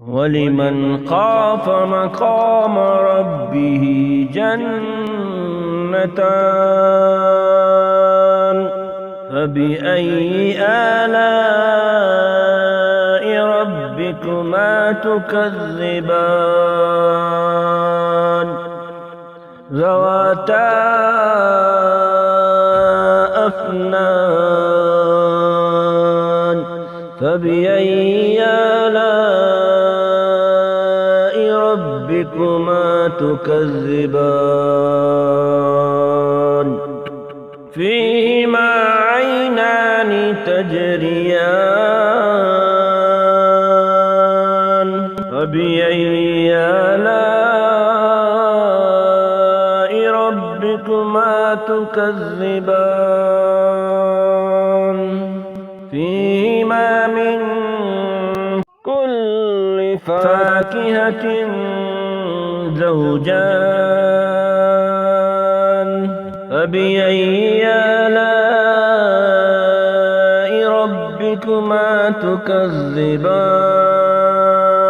ولمن خاف مقام ربه جنتان فبأي آلاء ربكما تكذبان ذواتا أفنان فبأي آلاء ربكما تكذبان فيهما عينان تجريان فبأي آلاء ربكما تكذبان فيهما من كل فاكهة زوجان فبأي آلاء ربكما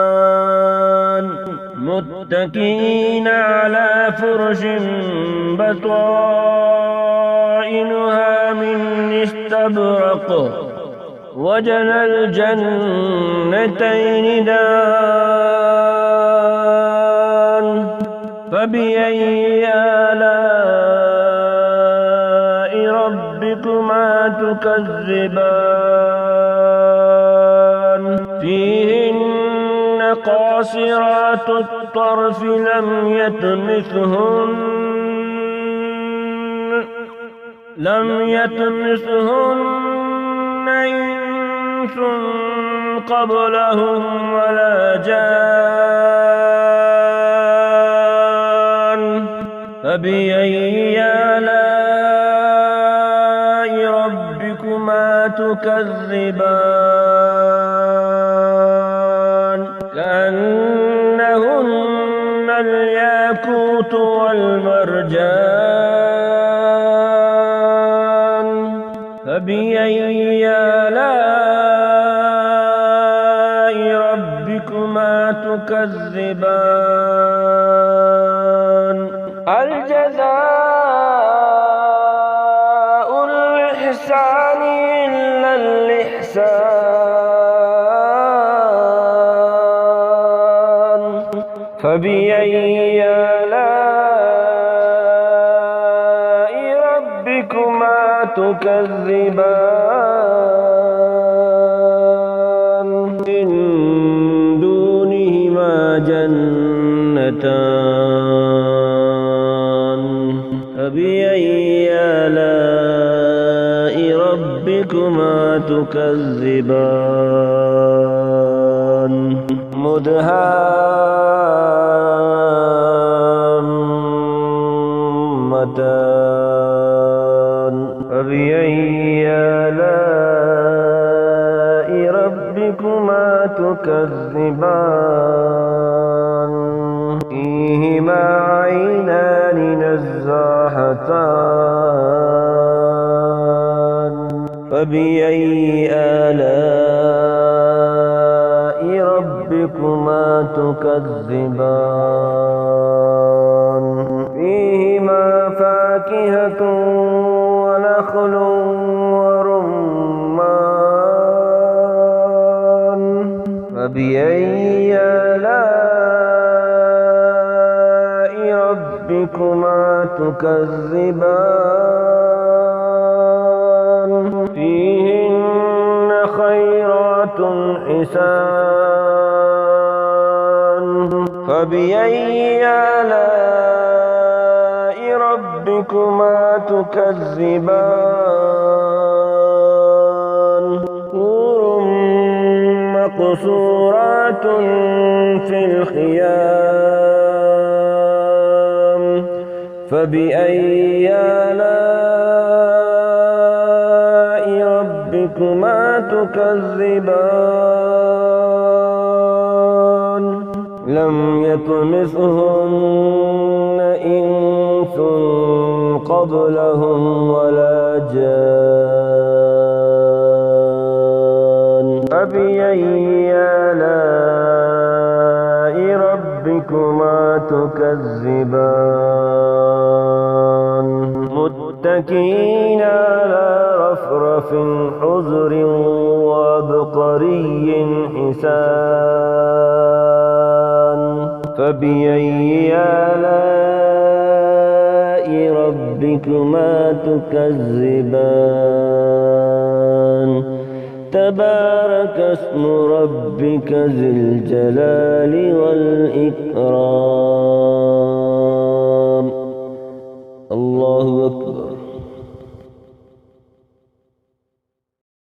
تكذبان متكئين على فرش بطائنها من استبرق وجنى الجنتين دان فبأي آلاء ربكما تكذبان فيهن قاصرات الطرف لم يطمثهن إنس قبلهم ولا جان فبأي آلاء ربكما تكذبان كأنهن الياقوت والمرجان فبأي آلاء ربكما تكذبان الجزاء الإحسان إلا الإحسان فبأي آلاء ربكما تكذبان من دونهما جنتان فبأي آلاء ربكما تكذبان مدهامتان فبأي آلاء ربكما تكذبان فيهما عينان نزاحتان فبأي آلاء ربكما تكذبان فيهما فاكهة ونخل ورمان فبأي آلاء ربكما تكذبان فيهن خيرات حسان فبأي آلاء ربكما تكذبان حور مقصورات في الخيام فبأي آلاء ربكما تكذبان لم يطمثهن إنس قبلهم ولا جان فبأي آلاء ربكما تكذبان متكئين على رفرف خضر وعبقري حسان فبأي آلاء ربكما تكذبان تبارك اسم ربك ذي الجلال والإكرام